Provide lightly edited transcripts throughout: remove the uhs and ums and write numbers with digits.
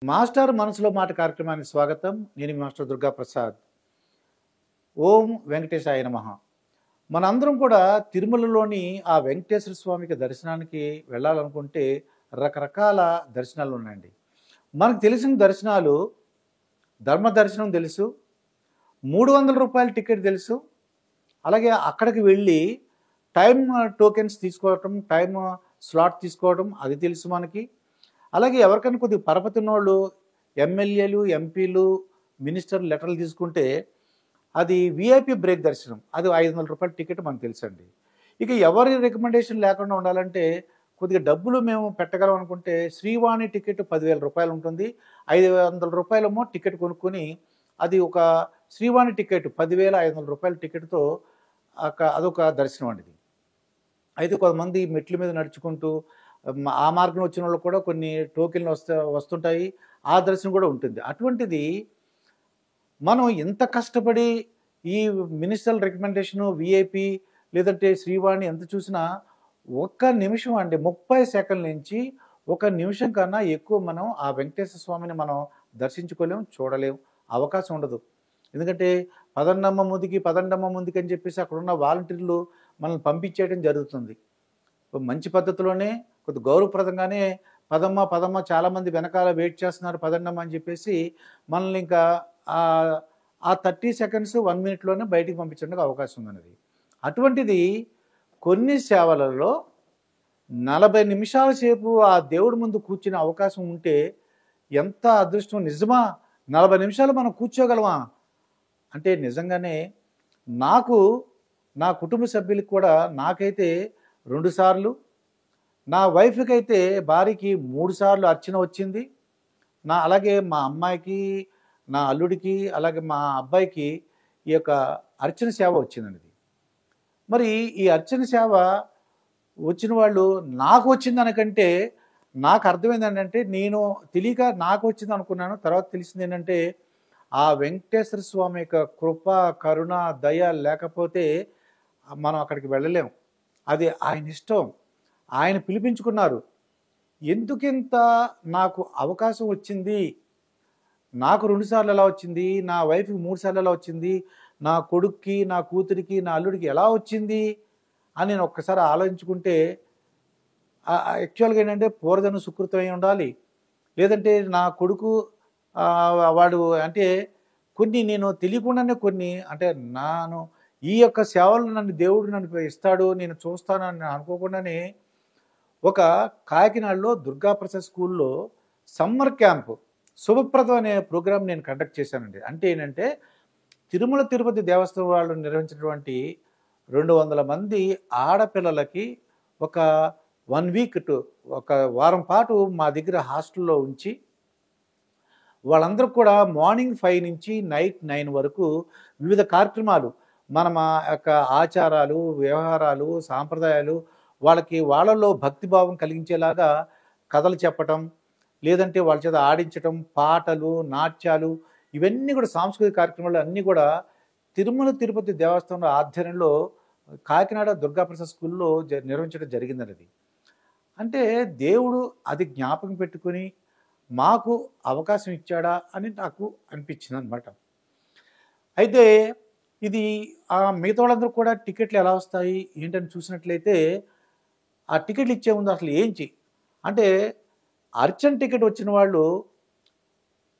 Master మనసులో మాట కార్యక్రమానికి స్వాగతం. నేను మీ మాస్టర్ దుర్గా ప్రసాద్. ఓం వెంకటేశాయ నమః. మనందరం కూడా తిరుమలలోని ఆ వెంకటేశ్వర స్వామికి దర్శనానికి వెళ్ళాలనుకుంటే రకరకాల దర్శనాలు ఉన్నాయండి. మనకు తెలిసిన దర్శనాలు ధర్మ దర్శనం తెలుసు, రూ. 300 టికెట్ తెలుసు. అలాగే అక్కడికి వెళ్ళి టైమ్ టోకెన్స్ తీసుకోవటం, టైమ్ స్లాట్ తీసుకోవడం అది తెలుసు మనకి. అలాగే ఎవరికైనా కొద్దిగా పరపతి ఉన్నోళ్ళు ఎమ్మెల్యేలు, ఎంపీలు, మినిస్టర్లు లెటర్లు తీసుకుంటే అది విఐపి బ్రేక్ దర్శనం. అది రూ. 500 టికెట్ మనకు తెలుసండి. ఇక ఎవరి రికమెండేషన్ లేకుండా ఉండాలంటే కొద్దిగా డబ్బులు మేము పెట్టగలం అనుకుంటే శ్రీవాణి టికెట్ రూ. 10,000 ఉంటుంది. రూ. 500 టికెట్ కొనుక్కొని అది ఒక శ్రీవాణి టికెట్ రూ. 10,500 టికెట్తో అదొక దర్శనం అండి. అయితే కొంతమంది మెట్ల మీద నడుచుకుంటూ ఆ మార్గం వచ్చిన వాళ్ళు కూడా కొన్ని టోకెన్లు వస్తుంటాయి. ఆ దర్శనం కూడా ఉంటుంది. అటువంటిది మనం ఎంత కష్టపడి ఈ మినిస్ట్రల్ రికమెండేషను, విఐపి లేదంటే శ్రీవాణి ఎంత చూసినా ఒక్క నిమిషం అండి 30 సెకండ్ల నుంచి ఒక నిమిషం కన్నా ఎక్కువ మనం ఆ వెంకటేశ్వర స్వామిని మనం దర్శించుకోలేం, చూడలేం, అవకాశం ఉండదు. ఎందుకంటే పదండమ్మ ముందుకి అని చెప్పేసి అక్కడున్న వాలంటీర్లు మనల్ని పంపించేయడం జరుగుతుంది. మంచి పద్ధతిలోనే కొద్ది గౌరవప్రదంగానే పదమ్మ చాలామంది వెనకాల వెయిట్ చేస్తున్నారు పదండమ్మ అని చెప్పేసి మనల్ని ఇంకా ఆ 30 సెకండ్స్ 1 మినిట్లోనే బయటికి పంపించడానికి అవకాశం ఉందన్నది. అటువంటిది కొన్ని సేవలలో 40 నిమిషాల సేపు ఆ దేవుడి ముందు కూర్చునే అవకాశం ఉంటే ఎంత అదృష్టం. నిజమా 40 నిమిషాలు మనం కూర్చోగలమా అంటే నిజంగానే నాకు, నా కుటుంబ సభ్యులకు కూడా నాకైతే 2 సార్లు, నా వైఫ్కి అయితే భార్యకి 3 సార్లు అర్చన వచ్చింది. అలాగే మా అమ్మాయికి, నా అల్లుడికి, అలాగే మా అబ్బాయికి ఈ యొక్క అర్చన సేవ వచ్చిందండి. మరి ఈ అర్చన సేవ వచ్చిన వాళ్ళు నాకు వచ్చిందనకంటే నాకు అర్థమైంది ఏంటంటే నేను తెలియక నాకు వచ్చింది అనుకున్నాను. తర్వాత తెలిసింది ఏంటంటే ఆ వెంకటేశ్వర స్వామి యొక్క కృప, కరుణ, దయ లేకపోతే మనం అక్కడికి వెళ్ళలేం. అది ఆయన ఇష్టం. ఆయన పిలిపించుకున్నారు. ఎందుకింత నాకు అవకాశం వచ్చింది, నాకు 2 సార్లు ఎలా వచ్చింది, నా వైఫ్కి 3 సార్లు ఎలా వచ్చింది, నా కొడుక్కి, నా కూతురికి, నా అల్లుడికి ఎలా వచ్చింది అని నేను ఒక్కసారి ఆలోచించుకుంటే యాక్చువల్గా ఏంటంటే పూర్వజన్మ సుకృతం అయి ఉండాలి. లేదంటే నా కొడుకు వాడు అంటే కొన్ని నేను తెలియకుండానే కొన్ని అంటే ఈ యొక్క సేవలు దేవుడు నన్ను ఇస్తాడు, నేను చూస్తానని అనుకోకుండానే ఒక కాకినాడలో దుర్గాప్రసాద్ స్కూల్లో సమ్మర్ క్యాంప్ శుభప్రదం అనే ప్రోగ్రాం నేను కండక్ట్ చేశానండి. అంటే ఏంటంటే తిరుమల తిరుపతి దేవస్థానం వాళ్ళు నిర్వహించినటువంటి 200 మంది ఆడపిల్లలకి ఒక 1 వీక్ ఒక వారం పాటు మా దగ్గర హాస్టల్లో ఉంచి వాళ్ళందరూ కూడా మార్నింగ్ 5 నుంచి నైట్ 9 వరకు వివిధ కార్యక్రమాలు మన యొక్క ఆచారాలు, వ్యవహారాలు, సాంప్రదాయాలు వాళ్ళలో భక్తిభావం కలిగించేలాగా కథలు చెప్పటం, లేదంటే వాళ్ళ చేత ఆడించటం, పాటలు, నాట్యాలు ఇవన్నీ కూడా సాంస్కృతిక కార్యక్రమాలు అన్నీ కూడా తిరుమల తిరుపతి దేవస్థానం ఆధ్వర్యంలో కాకినాడ దుర్గాప్రసాద్ స్కూల్లో నిర్వహించడం జరిగిందన్నది. అంటే దేవుడు అది జ్ఞాపకం పెట్టుకుని మాకు అవకాశం ఇచ్చాడా అని నాకు అనిపించింది అనమాట. అయితే ఇది మిగతా వాళ్ళందరూ కూడా టికెట్లు ఎలా వస్తాయి ఏంటని చూసినట్లయితే ఆ టికెట్లు ఇచ్చే ముందు అసలు అంటే అర్చన టికెట్ వచ్చిన వాళ్ళు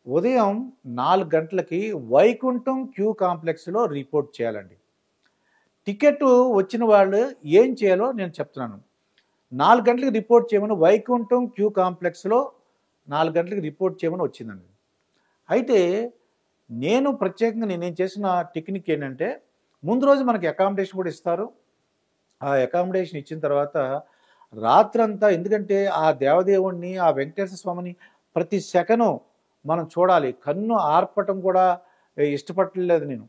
ఉదయం 4 గంటలకి వైకుంఠం క్యూ కాంప్లెక్స్లో రిపోర్ట్ చేయాలండి. టికెట్ వచ్చిన వాళ్ళు ఏం చేయాలో నేను చెప్తున్నాను. 4 గంటలకు రిపోర్ట్ చేయమని వైకుంఠం క్యూ కాంప్లెక్స్లో 4 గంటలకు రిపోర్ట్ చేయమని వచ్చిందండి. అయితే నేను ప్రత్యేకంగా నేనేం చేసిన టెక్నిక్ ఏంటంటే ముందు రోజు మనకి అకామిడేషన్ కూడా ఇస్తారు. ఆ అకామిడేషన్ ఇచ్చిన తర్వాత రాత్రంతా, ఎందుకంటే ఆ దేవదేవుణ్ణి, ఆ వెంకటేశ్వర స్వామిని ప్రతి సెకను మనం చూడాలి. కన్ను ఆర్పటం కూడా ఇష్టపడలేదు నేను.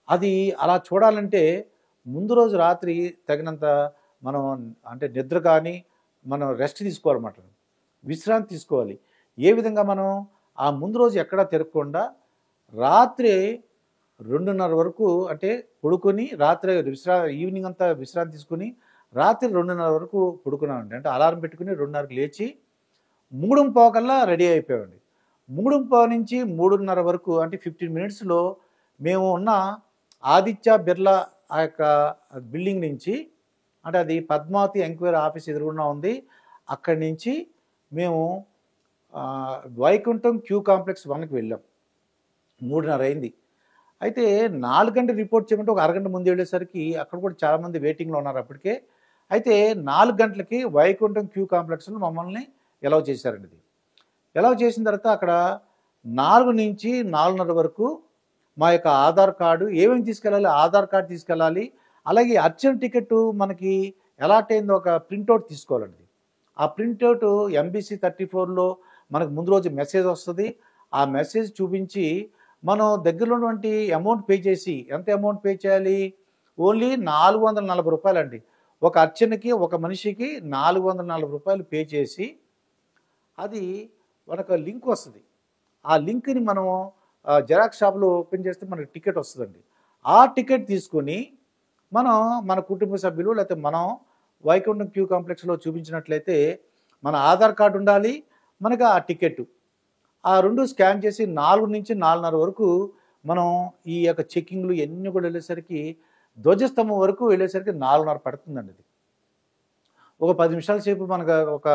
అది అలా చూడాలంటే ముందు రోజు రాత్రి తగినంత మనం అంటే నిద్ర కానీ మనం రెస్ట్ తీసుకోవాలన్నమాట, విశ్రాంతి తీసుకోవాలి. ఏ విధంగా మనం ఆ ముందు రోజు ఎక్కడా తిరగకుండా రాత్రి 2:30 వరకు అంటే పడుకొని రాత్రి ఈవినింగ్ అంతా విశ్రాంతి తీసుకుని రాత్రి 2:30 వరకు పడుకున్నామండి. అంటే అలారం పెట్టుకుని 2:30కి లేచి 3:15 రెడీ అయిపోయామండి. 3:15 నుంచి 3:30 వరకు అంటే 15 మినిట్స్లో మేము ఉన్న ఆదిత్య బిర్లా ఆ యొక్క బిల్డింగ్ నుంచి, అంటే అది పద్మావతి ఎంక్వైరీ ఆఫీస్ ఎదురుగుండా ఉంది, అక్కడి నుంచి మేము వైకుంఠం క్యూ కాంప్లెక్స్ 1కి వెళ్ళాం. 3:30 అయింది. అయితే 4 గంటలు రిపోర్ట్ చేయమంటే ఒక అరగంట ముందు వెళ్ళేసరికి అక్కడ కూడా చాలామంది వెయిటింగ్లో ఉన్నారు అప్పటికే. అయితే 4 గంటలకి వైకుంఠం క్యూ కాంప్లెక్స్లో మమ్మల్ని ఎలవ్ చేశారండి. ఇది ఎలవ్ చేసిన తర్వాత అక్కడ 4 నుంచి 4:30 వరకు మా యొక్క ఆధార్ కార్డు ఏమేమి తీసుకెళ్ళాలి, ఆధార్ కార్డు తీసుకెళ్ళాలి, అలాగే అర్చన టికెట్ మనకి అలాట్ అయింది ఒక ప్రింట్అవుట్ తీసుకోవాలండి. ఆ ప్రింట్అవుట్ MBC 34లో మనకు ముందు రోజు మెసేజ్ వస్తుంది. ఆ మెసేజ్ చూపించి మనం దగ్గరలో ఉన్నటువంటి అమౌంట్ పే చేసి, ఎంత అమౌంట్ పే చేయాలి, ఓన్లీ ₹440 అండి. ఒక అర్చనకి ఒక మనిషికి ₹440 పే చేసి అది మనకు లింక్ వస్తుంది. ఆ లింక్ని మనం జెరాక్స్ షాప్లో ఓపెన్ చేస్తే మనకి టికెట్ వస్తుందండి. ఆ టికెట్ తీసుకొని మనం మన కుటుంబ సభ్యులు లేకపోతే మనం వైకుంఠం క్యూ కాంప్లెక్స్లో చూపించినట్లయితే మన ఆధార్ కార్డు ఉండాలి, మనకు ఆ టికెట్, ఆ 2 స్కాన్ చేసి 4 నుంచి 4:30 వరకు మనం ఈ యొక్క చెక్కింగ్లు ఎన్ని కూడా వెళ్ళేసరికి ధ్వజస్తంభం వరకు వెళ్ళేసరికి 4:30 పడుతుందండి. ఇది ఒక 10 నిమిషాల సేపు మనకు ఒక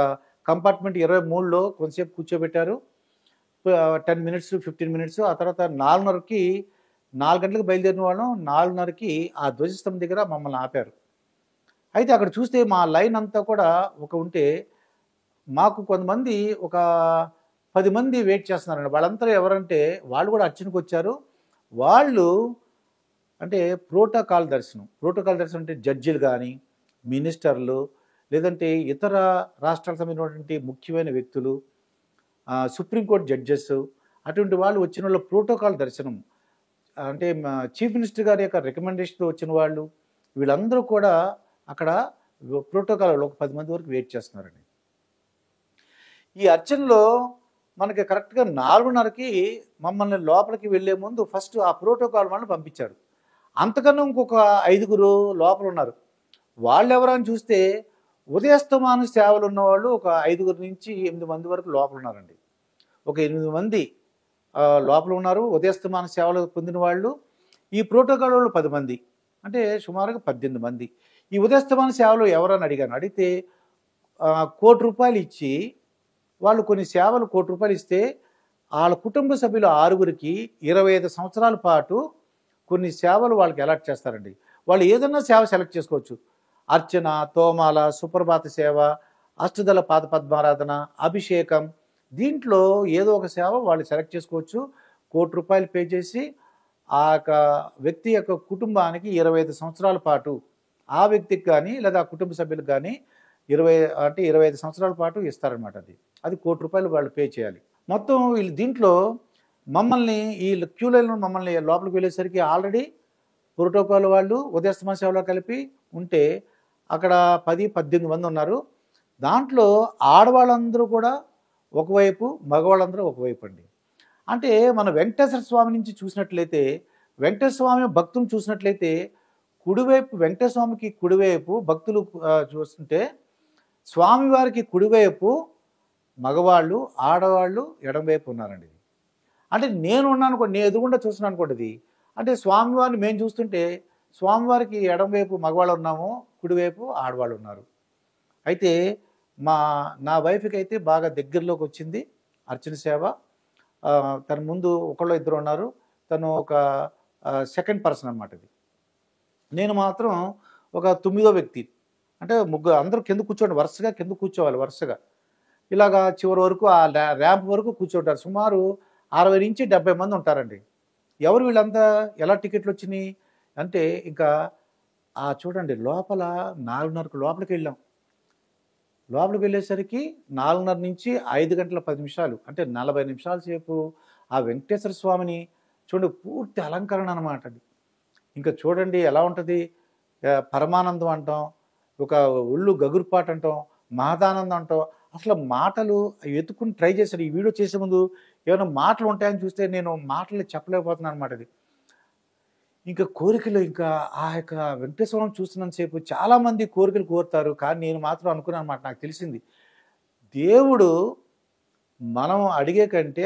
కంపార్ట్మెంట్ 23లో కొంతసేపు కూర్చోబెట్టారు. 10 మినిట్స్ 15 మినిట్స్. ఆ తర్వాత 4:30కి 4 గంటలకు బయలుదేరిన వాళ్ళం 4:30కి ఆ ధ్వజస్తంభం దగ్గర మమ్మల్ని ఆపారు. అయితే అక్కడ చూస్తే మా లైన్ అంతా కూడా ఉంటే మాకు కొంతమంది ఒక 10 మంది వెయిట్ చేస్తున్నారండి. వాళ్ళంతా ఎవరంటే వాళ్ళు కూడా అర్చనకు వచ్చారు. వాళ్ళు అంటే ప్రోటోకాల్ దర్శనం అంటే జడ్జిలు కానీ, మినిస్టర్లు, లేదంటే ఇతర రాష్ట్రాలకు సంబంధించినటువంటి ముఖ్యమైన వ్యక్తులు, సుప్రీంకోర్టు జడ్జెస్, అటువంటి వాళ్ళు వచ్చిన వాళ్ళ ప్రోటోకాల్ దర్శనం అంటే చీఫ్ మినిస్టర్ గారి యొక్క రికమెండేషన్తో వచ్చిన వాళ్ళు, వీళ్ళందరూ కూడా అక్కడ ప్రోటోకాల్ ఒక 10 మంది వరకు వెయిట్ చేస్తున్నారండి. ఈ అర్చనలో మనకి కరెక్ట్గా 4:30కి మమ్మల్ని లోపలికి వెళ్ళే ముందు ఫస్ట్ ఆ ప్రోటోకాల్ వాళ్ళని పంపించారు. అంతకన్నా ఇంకొక 5గురు లోపల ఉన్నారు. వాళ్ళు ఎవరని చూస్తే ఉదయస్తమాన సేవలు ఉన్నవాళ్ళు ఒక 5 నుంచి 8 మంది వరకు లోపల ఉన్నారండి. ఒక 8 మంది లోపల ఉన్నారు ఉదయస్తమాన సేవలు పొందిన వాళ్ళు. ఈ ప్రోటోకాల్ వాళ్ళు 10 మంది, అంటే సుమారుగా 18 మంది. ఈ ఉదయస్తమాన సేవలు ఎవరని అడిగితే ₹1,00,00,000 ఇచ్చి వాళ్ళు కొన్ని సేవలు ₹1,00,00,000 ఇస్తే వాళ్ళ కుటుంబ సభ్యులు 6గురికి 25 సంవత్సరాల పాటు కొన్ని సేవలు వాళ్ళకి అలాట్ చేస్తారండి. వాళ్ళు ఏదన్నా సేవ సెలెక్ట్ చేసుకోవచ్చు. అర్చన, తోమాల, సుప్రభాత సేవ, అష్టదళ పాద పద్మారాధన, అభిషేకం, దీంట్లో ఏదో ఒక సేవ వాళ్ళు సెలెక్ట్ చేసుకోవచ్చు. ₹1,00,00,000 పే చేసి ఆ యొక్క వ్యక్తి యొక్క కుటుంబానికి 25 సంవత్సరాల పాటు ఆ వ్యక్తికి కానీ లేదా ఆ కుటుంబ సభ్యులకు కానీ 25 సంవత్సరాల పాటు ఇస్తారనమాట. అది ₹1,00,00,000 వాళ్ళు పే చేయాలి. మొత్తం వీళ్ళు దీంట్లో మమ్మల్ని ఈ క్యూ లైన్లో మమ్మల్ని లోపలికి వెళ్ళేసరికి ఆల్రెడీ ప్రోటోకాల్ వాళ్ళు ఉదయస్తమాన సేవలో కలిపి ఉంటే అక్కడ 10-18 మంది ఉన్నారు. దాంట్లో ఆడవాళ్ళందరూ కూడా ఒకవైపు, మగవాళ్ళందరూ ఒకవైపు అండి. అంటే మన వెంకటేశ్వర స్వామి నుంచి చూసినట్లయితే, వెంకటేశ్వర స్వామి భక్తులు చూసినట్లయితే కుడివైపు వెంకటేశ్వర స్వామికి కుడివైపు భక్తులు చూస్తుంటే స్వామివారికి కుడివైపు మగవాళ్ళు, ఆడవాళ్ళు ఎడమవైపు ఉన్నారండి. అంటే నేను ఎదురుగుండా చూస్తున్నాను అనుకోండి. అంటే స్వామివారిని మేము చూస్తుంటే స్వామివారికి ఎడమవైపు మగవాళ్ళు ఉన్నాము, కుడివైపు ఆడవాళ్ళు ఉన్నారు. అయితే నా వైఫ్కి అయితే బాగా దగ్గరలోకి వచ్చింది అర్చన సేవ. తన ముందు ఒకళ్ళు ఇద్దరు ఉన్నారు, తను ఒక సెకండ్ పర్సన్ అనమాట. ఇది నేను మాత్రం ఒక 9వ వ్యక్తి. అంటే ముగ్గురు అందరూ కింద కూర్చోండి, వరుసగా కింద కూర్చోవాలి, వరుసగా ఇలాగా చివరి వరకు ఆ ర్యాంప్ వరకు కూర్చోంటారు. సుమారు 60 నుంచి 70 మంది ఉంటారండి. ఎవరు వీళ్ళంతా, ఎలా టికెట్లు వచ్చినాయి అంటే ఇంకా చూడండి లోపల 4:30కు లోపలికి వెళ్ళాం. లోపలికి వెళ్ళేసరికి 4:30 నుంచి 5 గంటల 10 నిమిషాలు, అంటే 40 నిమిషాల సేపు ఆ వెంకటేశ్వర స్వామిని చూడండి, పూర్తి అలంకరణ అనమాట. అది ఇంకా చూడండి ఎలా ఉంటుంది. పరమానందం అంటాం, ఒక ఒళ్ళు గగురుపాటు అంటాం, మహదానందం అంటాం. అసలు మాటలు వెతుక్కుని ట్రై చేశాను. ఈ వీడియో చేసే ముందు ఏమైనా మాటలు ఉంటాయని చూస్తే నేను మాటలు చెప్పలేకపోతున్నాను అనమాట. అది ఇంకా కోరికలు, ఇంకా ఆ యొక్క వెంకటేశ్వరం చూస్తున్నంతసేపు చాలామంది కోరికలు కోరుతారు, కానీ నేను మాత్రం అనుకున్నాను అనమాట. నాకు తెలిసింది దేవుడు మనం అడిగే కంటే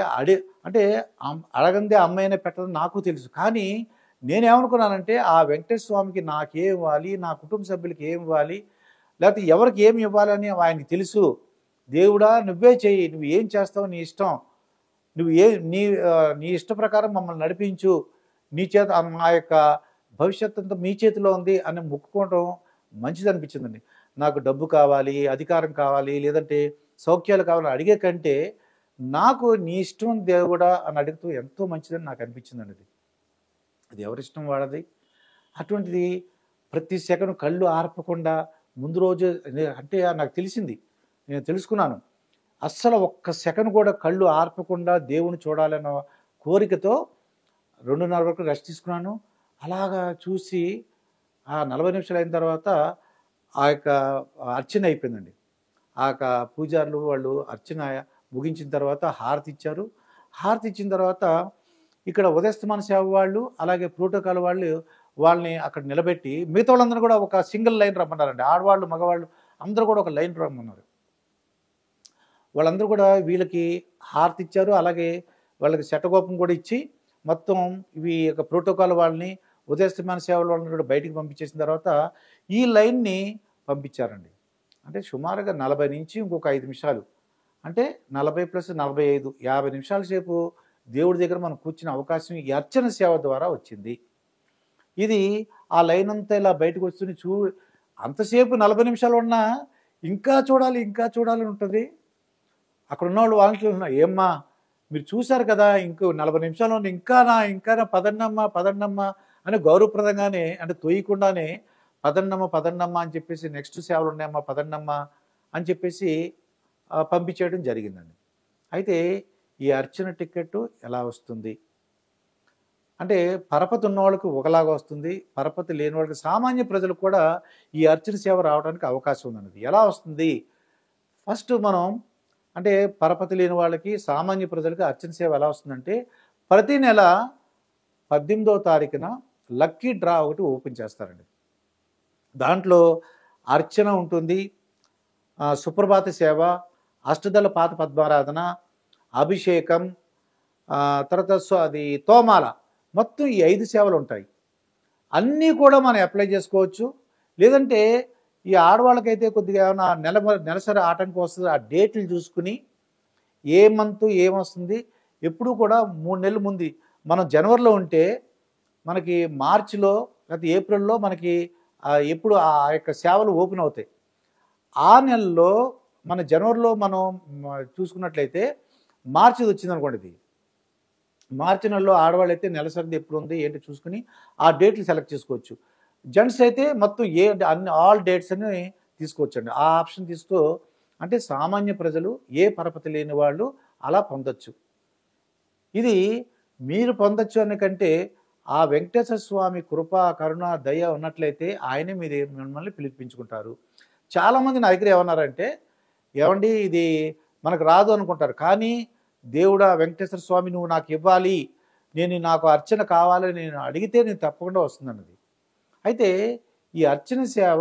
అంటే అడగందే అమ్మాయినే పెట్టడం నాకు తెలుసు. కానీ నేనేమనుకున్నానంటే ఆ వెంకటేశ్వర స్వామికి నాకేం ఇవ్వాలి, నా కుటుంబ సభ్యులకి ఏమి ఇవ్వాలి, లేకపోతే ఎవరికి ఏమి ఇవ్వాలని ఆయనకి తెలుసు. దేవుడా నువ్వే చెయ్యి, నువ్వు ఏం చేస్తావు నీ ఇష్టం, నువ్వు నీ ఇష్ట ప్రకారం మమ్మల్ని నడిపించు, నీ చేత మా యొక్క భవిష్యత్తు అంతా మీ చేతిలో ఉంది అని మొక్కుకోవడం మంచిది అనిపించిందండి. నాకు డబ్బు కావాలి, అధికారం కావాలి, లేదంటే సౌఖ్యాలు కావాలని అడిగే కంటే నాకు నీ ఇష్టం దేవుడా అని అడుగుతూ ఎంతో మంచిదని నాకు అనిపించిందండి. అది ఎవరిష్టం వాడది. అటువంటిది ప్రతి సెకండ్ కళ్ళు ఆర్పకుండా ముందు రోజు అంటే నాకు తెలిసింది, నేను తెలుసుకున్నాను. అస్సలు ఒక్క సెకండ్ కూడా కళ్ళు ఆర్పకుండా దేవుని చూడాలన్న కోరికతో 2:30 వరకు రెస్ట్ తీసుకున్నాను. అలాగా చూసి ఆ 40 నిమిషాలు అయిన తర్వాత ఆ యొక్క అర్చన అయిపోయిందండి. ఆ యొక్క పూజారులు వాళ్ళు అర్చన ముగించిన తర్వాత హారతి ఇచ్చారు. హారతి ఇచ్చిన తర్వాత ఇక్కడ ఉదయస్తమాన సేవ వాళ్ళు అలాగే ప్రోటోకాల్ వాళ్ళు వాళ్ళని అక్కడ నిలబెట్టి మిగతా వాళ్ళందరూ కూడా ఒక సింగిల్ లైన్ రమ్మన్నారండి. ఆడవాళ్ళు మగవాళ్ళు అందరూ కూడా ఒక లైన్ రమ్మన్నారు. వాళ్ళందరూ కూడా వీళ్ళకి హారతి ఇచ్చారు. అలాగే వాళ్ళకి శటగోపం కూడా ఇచ్చి మొత్తం ఇవి యొక్క ప్రోటోకాల్ వాళ్ళని ఉదయస్తమాన సేవల వాళ్ళని కూడా బయటికి పంపించేసిన తర్వాత ఈ లైన్ని పంపించారండి. అంటే సుమారుగా 40 నుంచి ఇంకొక 5 నిమిషాలు, అంటే 40 + 45 50 నిమిషాల సేపు దేవుడి దగ్గర మనం కూర్చునే అవకాశం ఈ అర్చన సేవ ద్వారా వచ్చింది. ఇది ఆ లైన్ అంతా ఇలా బయటకు వస్తుంది. అంతసేపు 40 నిమిషాలు ఉన్నా ఇంకా చూడాలి ఇంకా చూడాలని ఉంటుంది. అక్కడ ఉన్నవాళ్ళు వాలంటీర్లు ఉన్నారు, ఏమ్మా మీరు చూశారు కదా ఇంకో 40 నిమిషాలు ఉంది, ఇంకా పదండమ్మా అని గౌరవప్రదంగానే, అంటే తొయ్యకుండానే పదండమ్మా అని చెప్పేసి నెక్స్ట్ సేవలు ఉన్నాయమ్మా పదండమ్మా అని చెప్పేసి పంపించేయడం జరిగిందండి. అయితే ఈ అర్చన టికెట్ ఎలా వస్తుంది అంటే పరపతి ఉన్న వాళ్ళకి ఒకలాగా వస్తుంది, పరపతి లేని వాళ్ళకి సామాన్య ప్రజలకు కూడా ఈ అర్చన సేవ రావడానికి అవకాశం ఉందన్నది. ఎలా వస్తుంది? ఫస్ట్ మనం అంటే పరపతి లేని వాళ్ళకి సామాన్య ప్రజలకి అర్చన సేవ ఎలా వస్తుందంటే ప్రతి నెల 18వ తారీఖున లక్కీ డ్రా ఒకటి ఓపెన్ చేస్తారండి. దాంట్లో అర్చన ఉంటుంది, సుప్రభాత సేవ, అష్టదళ పాత పద్మారాధన, అభిషేకం, తర్వాత అది తోమాల, మొత్తం ఈ 5 సేవలు ఉంటాయి. అన్నీ కూడా మనం అప్లై చేసుకోవచ్చు. లేదంటే ఈ ఆడవాళ్ళకైతే కొద్దిగా ఏమైనా నెలసరి ఆటంకం వస్తుంది, ఆ డేట్లు చూసుకుని ఏ మంత్ ఏమొస్తుంది ఎప్పుడు కూడా 3 నెలల ముందు మనం జనవరిలో ఉంటే మనకి మార్చిలో లేకపోతే ఏప్రిల్లో మనకి ఎప్పుడు ఆ యొక్క సేవలు ఓపెన్ అవుతాయి. ఆ నెలలో మన జనవరిలో మనం చూసుకున్నట్లయితే మార్చిది వచ్చిందనుకోండి, ఇది మార్చి నెలలో ఆడవాళ్ళు అయితే నెలసరిది ఎప్పుడు ఉంది ఏంటి చూసుకుని ఆ డేట్లు సెలెక్ట్ చేసుకోవచ్చు. జెంట్స్ అయితే మొత్తం ఆల్ డేట్స్ అని తీసుకోవచ్చండి. ఆ ఆప్షన్ తీసుకో అంటే సామాన్య ప్రజలు ఏ పరపతి లేని వాళ్ళు అలా పొందొచ్చు. ఇది మీరు పొందొచ్చు అనే కంటే ఆ వెంకటేశ్వర స్వామి కృప కరుణ దయ ఉన్నట్లయితే ఆయనే మిమ్మల్ని పిలిపించుకుంటారు. చాలామంది నా దగ్గర ఏమన్నారంటే, ఏమండి ఇది మనకు రాదు అనుకుంటారు, కానీ దేవుడా వెంకటేశ్వర స్వామి నువ్వు నాకు ఇవ్వాలి, నాకు అర్చన కావాలని నేను అడిగితే నేను తప్పకుండా వస్తుందన్నది. అయితే ఈ అర్చన సేవ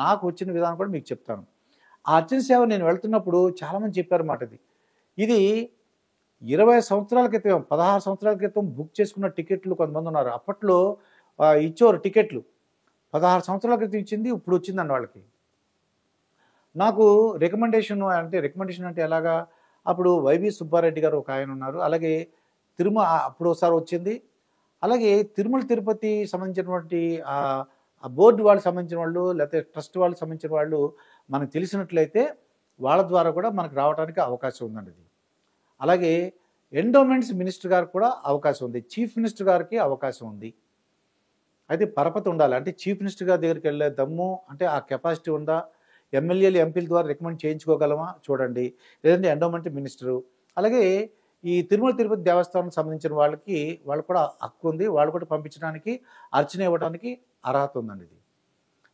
నాకు వచ్చిన విధానం కూడా మీకు చెప్తాను. ఆ అర్చన సేవ నేను వెళ్తున్నప్పుడు చాలామంది చెప్పారు మాట, ఇది 20 సంవత్సరాల క్రితం 16 సంవత్సరాల క్రితం బుక్ చేసుకున్న టికెట్లు కొంతమంది ఉన్నారు. అప్పట్లో ఇచ్చేవారు టికెట్లు 16 సంవత్సరాల క్రితం ఇచ్చింది ఇప్పుడు వచ్చిందండి వాళ్ళకి. నాకు రికమెండేషన్ అంటే ఎలాగా, అప్పుడు వైవి సుబ్బారెడ్డి గారు ఒక ఆయన ఉన్నారు, అలాగే అప్పుడు ఒకసారి వచ్చింది, అలాగే తిరుమల తిరుపతి సంబంధించినటువంటి ఆ బోర్డు వాళ్ళకి సంబంధించిన వాళ్ళు లేకపోతే ట్రస్ట్ వాళ్ళకి సంబంధించిన వాళ్ళు మనకు తెలిసినట్లయితే వాళ్ళ ద్వారా కూడా మనకు రావడానికి అవకాశం ఉందండి. అలాగే ఎండోమెంట్స్ మినిస్టర్ గారికి కూడా అవకాశం ఉంది, చీఫ్ మినిస్టర్ గారికి అవకాశం ఉంది. అయితే పరపతి ఉండాలి, అంటే చీఫ్ మినిస్టర్ గారి దగ్గరికి వెళ్ళే దమ్ము అంటే ఆ కెపాసిటీ ఉందా, ఎమ్మెల్యేలు ఎంపీల ద్వారా రికమెండ్ చేయించుకోగలమా చూడండి, లేదంటే ఎండోమెంట్ మినిస్టరు. అలాగే ఈ తిరుమల తిరుపతి దేవస్థానం సంబంధించిన వాళ్ళకు కూడా హక్కు ఉంది, వాళ్ళు కూడా పంపించడానికి అర్చన ఇవ్వడానికి అర్హత ఉందండి. ఇది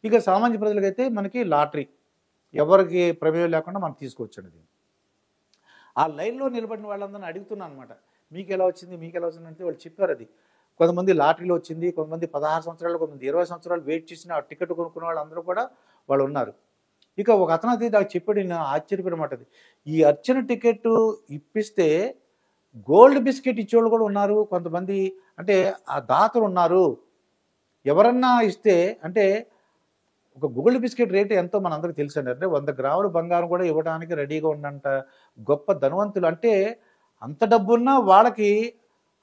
ఇక సామాన్య ప్రజలకైతే మనకి లాటరీ, ఎవరికి ప్రమేయం లేకుండా మనం తీసుకోవచ్చండి. ఆ లైన్లో నిలబడిన వాళ్ళందరినీ అడుగుతున్నాను అనమాట, మీకు ఎలా వచ్చింది అంటే వాళ్ళు చెప్పారు, అది కొంతమంది లాటరీలో వచ్చింది, కొంతమంది 16 సంవత్సరాలు, కొంతమంది 20 సంవత్సరాలు వెయిట్ చేసిన టికెట్ కొనుక్కున్న వాళ్ళందరూ కూడా వాళ్ళు ఉన్నారు. ఇక ఒక అతను అది నాకు చెప్పాడు, నేను ఆశ్చర్యపోయినమాట. అది ఈ అర్చన టికెట్ ఇప్పిస్తే గోల్డ్ బిస్కెట్ ఇచ్చేవాళ్ళు కూడా ఉన్నారు కొంతమంది. అంటే ఆ దాతలు ఉన్నారు. ఎవరన్నా ఇస్తే అంటే ఒక గోల్డ్ బిస్కెట్ రేటు ఎంతో మనందరికీ తెలుసండి. అంటే 100 గ్రాముల బంగారం కూడా ఇవ్వడానికి రెడీగా ఉన్నంత గొప్ప ధనవంతులు. అంటే అంత డబ్బున్నా వాళ్ళకి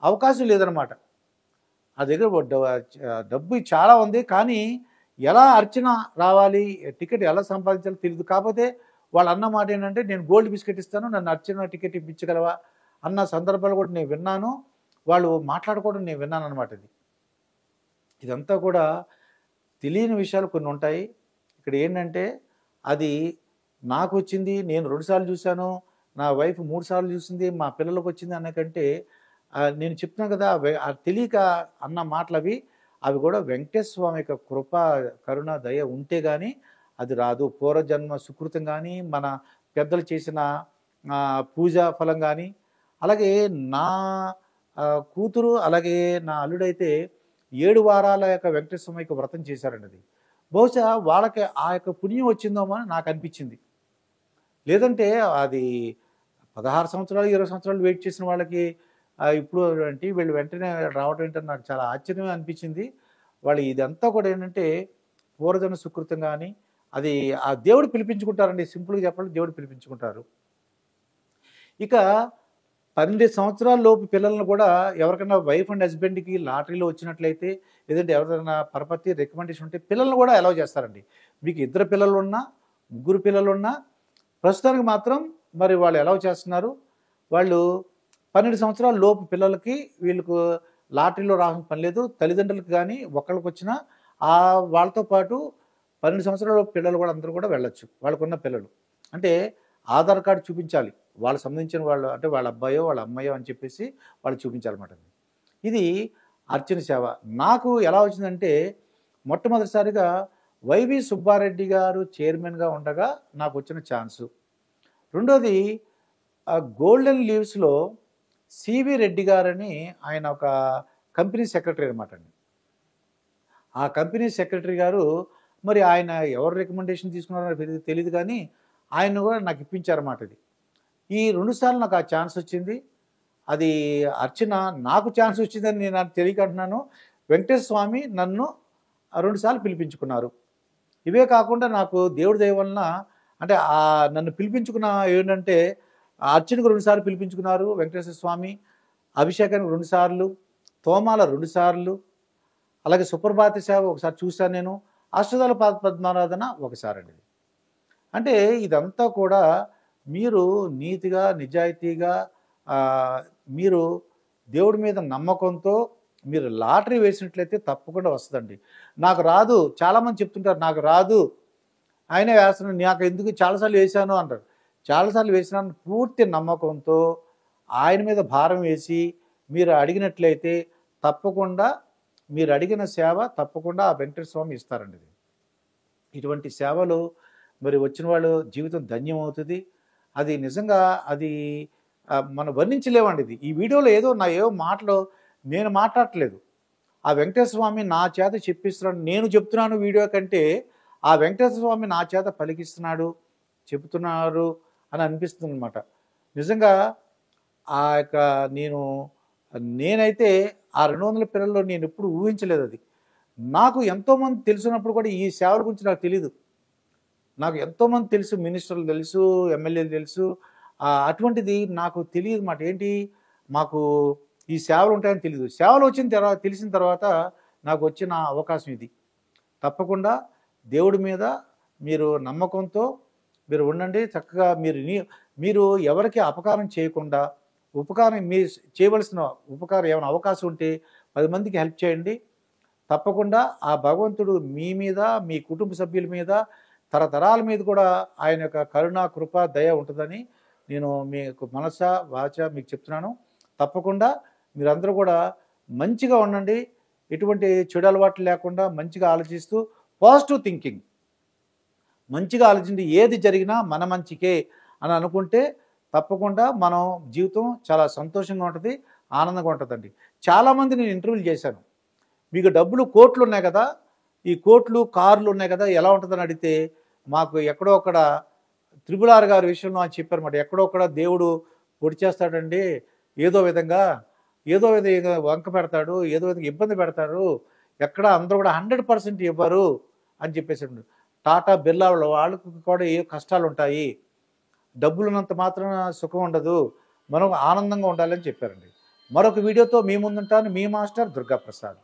అవకాశం లేదనమాట. ఆ దగ్గర డబ్బు చాలా ఉంది. కానీ ఎలా అర్చన రావాలి, టికెట్ ఎలా సంపాదించాలో తెలియదు. కాకపోతే వాళ్ళు అన్న మాట ఏంటంటే, నేను గోల్డ్ బిస్కెట్ ఇస్తాను, నన్ను అర్చన టికెట్ ఇప్పించగలవా అన్న సందర్భాలు కూడా నేను విన్నాను. వాళ్ళు మాట్లాడుకోవడం నేను విన్నాను అనమాట. ఇదంతా కూడా తెలియని విషయాలు కొన్ని ఉంటాయి. ఇక్కడ ఏంటంటే అది నాకు వచ్చింది, నేను 2 సార్లు చూశాను, నా వైఫ్ 3 సార్లు చూసింది, మా పిల్లలకు వచ్చింది అన్న కంటే నేను చెప్తున్నాను కదా, తెలియక అన్న మాటలు అవి కూడా వెంకటేశ్వర స్వామి యొక్క కృప, కరుణ, దయ ఉంటే కానీ అది రాదు. పూర్వజన్మ సుకృతం కానీ, మన పెద్దలు చేసిన పూజా ఫలం కానీ. అలాగే నా కూతురు అలాగే నా అల్లుడైతే 7 వారాల యొక్క వెంకటేశ్వర స్వామి యొక్క వ్రతం చేశారండి. అది బహుశా వాళ్ళకి ఆ యొక్క పుణ్యం వచ్చిందేమో అని నాకు అనిపించింది. లేదంటే అది 16 సంవత్సరాలు 20 సంవత్సరాలు వెయిట్ చేసిన వాళ్ళకి ఇప్పుడు అంటే వీళ్ళు వెంటనే రావడం ఏంటని నాకు చాలా ఆశ్చర్యం అనిపించింది. వాళ్ళు ఇదంతా కూడా ఏంటంటే పూర్వజన్మ సుకృతం కానీ, అది ఆ దేవుడు పిలిపించుకుంటారండి. సింపుల్గా చెప్పాలంటే దేవుడు పిలిపించుకుంటారు. ఇక 12 సంవత్సరాల లోపు పిల్లలను కూడా ఎవరికైనా వైఫ్ అండ్ హస్బెండ్కి లాటరీలో వచ్చినట్లయితే, లేదంటే ఎవరికైనా పరపతి రికమెండేషన్ ఉంటే పిల్లలను కూడా అలౌ చేస్తారండి. మీకు 2 పిల్లలు ఉన్నా 3 పిల్లలు ఉన్నా ప్రస్తుతానికి మాత్రం మరి వాళ్ళు అలౌ చేస్తున్నారు. వాళ్ళు 12 సంవత్సరాల లోపు పిల్లలకి వీళ్ళకు లాటరీలో రావాల్సిన పని లేదు. తల్లిదండ్రులకు కానీ ఒకళ్ళకి వచ్చినా వాళ్ళతో పాటు 12 సంవత్సరాల లోపు పిల్లలు కూడా అందరూ కూడా వెళ్ళొచ్చు. వాళ్ళకున్న పిల్లలు అంటే ఆధార్ కార్డు చూపించాలి. వాళ్ళకి సంబంధించిన వాళ్ళు, అంటే వాళ్ళ అబ్బాయో వాళ్ళ అమ్మాయో అని చెప్పేసి వాళ్ళు చూపించాలన్నమాట. ఇది అర్చన సేవ. నాకు ఎలా వచ్చిందంటే మొట్టమొదటిసారిగా వైవి సుబ్బారెడ్డి గారు చైర్మన్గా ఉండగా నాకు వచ్చిన ఛాన్సు. రెండోది గోల్డెన్ లీవ్స్లో సివి రెడ్డి గారని ఆయన ఒక కంపెనీ సెక్రటరీ అనమాట అండి. ఆ కంపెనీ సెక్రటరీ గారు మరి ఆయన ఎవరు రికమెండేషన్ తీసుకున్నారో తెలియదు కానీ ఆయన కూడా నాకు ఇప్పించారన్నమాట. ఇది ఈ 2 సార్లు నాకు ఆ ఛాన్స్ వచ్చింది. అది అర్చన నాకు ఛాన్స్ వచ్చిందని నేను తెలియక అంటున్నాను. వెంకటేశ్వర స్వామి నన్ను 2 సార్లు పిలిపించుకున్నారు. ఇవే కాకుండా నాకు దేవుడి దయ వలన అంటే నన్ను పిలిపించుకున్న ఏంటంటే అర్చనకు 2 సార్లు పిలిపించుకున్నారు వెంకటేశ్వర స్వామి, అభిషేకానికి 2 సార్లు, తోమాల 2 సార్లు, అలాగే సుప్రభాత సేవ ఒకసారి చూశాను నేను, అష్టదళ పద్మారాధన ఒకసారి అండి. అంటే ఇదంతా కూడా మీరు నీతిగా నిజాయితీగా మీరు దేవుడి మీద నమ్మకంతో మీరు లాటరీ వేసినట్లయితే తప్పకుండా వస్తుందండి. నాకు రాదు, చాలామంది చెప్తుంటారు నాకు రాదు, ఆయనే వేస్తున్నాను, నాకు ఎందుకు చాలాసార్లు వేసాను అంటారు. చాలాసార్లు వేసినాను పూర్తి నమ్మకంతో ఆయన మీద భారం వేసి మీరు అడిగినట్లయితే తప్పకుండా మీరు అడిగిన సేవ తప్పకుండా ఆ వెంకటేశ్వర స్వామి ఇస్తారండి. ఇటువంటి సేవలు మరి వచ్చిన వాళ్ళు జీవితం ధన్యమవుతుంది. అది నిజంగా అది మనం వర్ణించలేమండి. ఇది ఈ వీడియోలో ఏవో మాటలు నేను మాట్లాడట్లేదు. ఆ వెంకటేశ్వర స్వామి నా చేత చెప్పిస్తున్నాడు. నేను చెప్తున్నాను వీడియో కంటే ఆ వెంకటేశ్వర స్వామి నా చేత పలికిస్తున్నాడు, చెబుతున్నారు అని అనిపిస్తుంది అనమాట. నిజంగా ఆ యొక్క నేనైతే ఆ 200 పిల్లల్లో నేను ఎప్పుడు ఊహించలేదు. అది నాకు ఎంతోమంది తెలిసినప్పుడు కూడా ఈ సేవల గురించి నాకు తెలీదు. నాకు ఎంతోమంది తెలుసు, మినిస్టర్లు తెలుసు, ఎమ్మెల్యేలు తెలుసు. అటువంటిది నాకు తెలియదు అన్నమాట. ఏంటి మాకు ఈ సేవలు ఉంటాయని తెలియదు. సేవలు తెలిసిన తర్వాత నాకు వచ్చిన అవకాశం ఇది. తప్పకుండా దేవుడి మీద మీరు నమ్మకంతో మీరు ఉండండి. చక్కగా మీరు ఎవరికి అపకారం చేయకుండా ఉపకారం మీరు చేయవలసిన ఉపకారం ఏమైనా అవకాశం ఉంటే 10 మందికి హెల్ప్ చేయండి. తప్పకుండా ఆ భగవంతుడు మీ మీద, మీ కుటుంబ సభ్యుల మీద, తరతరాల మీద కూడా ఆయన యొక్క కరుణ, కృప, దయ ఉంటుందని నేను మీకు మనస వాచ మీకు చెప్తున్నాను. తప్పకుండా మీరందరూ కూడా మంచిగా ఉండండి. ఎటువంటి చెడు అలవాట్లు లేకుండా మంచిగా ఆలోచిస్తూ పాజిటివ్ థింకింగ్, మంచిగా ఆలోచించి ఏది జరిగినా మన మంచికే అని అనుకుంటే తప్పకుండా మనం జీవితం చాలా సంతోషంగా ఉంటుంది, ఆనందంగా ఉంటుందండి. చాలామంది నేను ఇంటర్వ్యూలు చేశాను. మీకు డబ్బులు కోట్లు ఉన్నాయి కదా, ఈ కోట్లు కార్లు ఉన్నాయి కదా ఎలా ఉంటుందని అడిగితే మాకు ఎక్కడో అక్కడ త్రిపులార్ గారి విషయంలో అని చెప్పారన్నమాట. ఎక్కడో అక్కడ దేవుడు పొడి చేస్తాడండి, ఏదో విధంగా ఏదో విధంగా వంక పెడతాడు, ఏదో విధంగా ఇబ్బంది పెడతారు, ఎక్కడ అందరూ కూడా 100% ఇవ్వరు అని చెప్పేసాడు. టాటా బిర్లా వాళ్ళకి కూడా ఏ కష్టాలు ఉంటాయి, డబ్బులున్నంత మాత్రాన సుఖం ఉండదు, మనం ఆనందంగా ఉండాలని చెప్పారండి. మరొక వీడియోతో మీ ముందుంటాను, మీ మాస్టర్ దుర్గాప్రసాద్.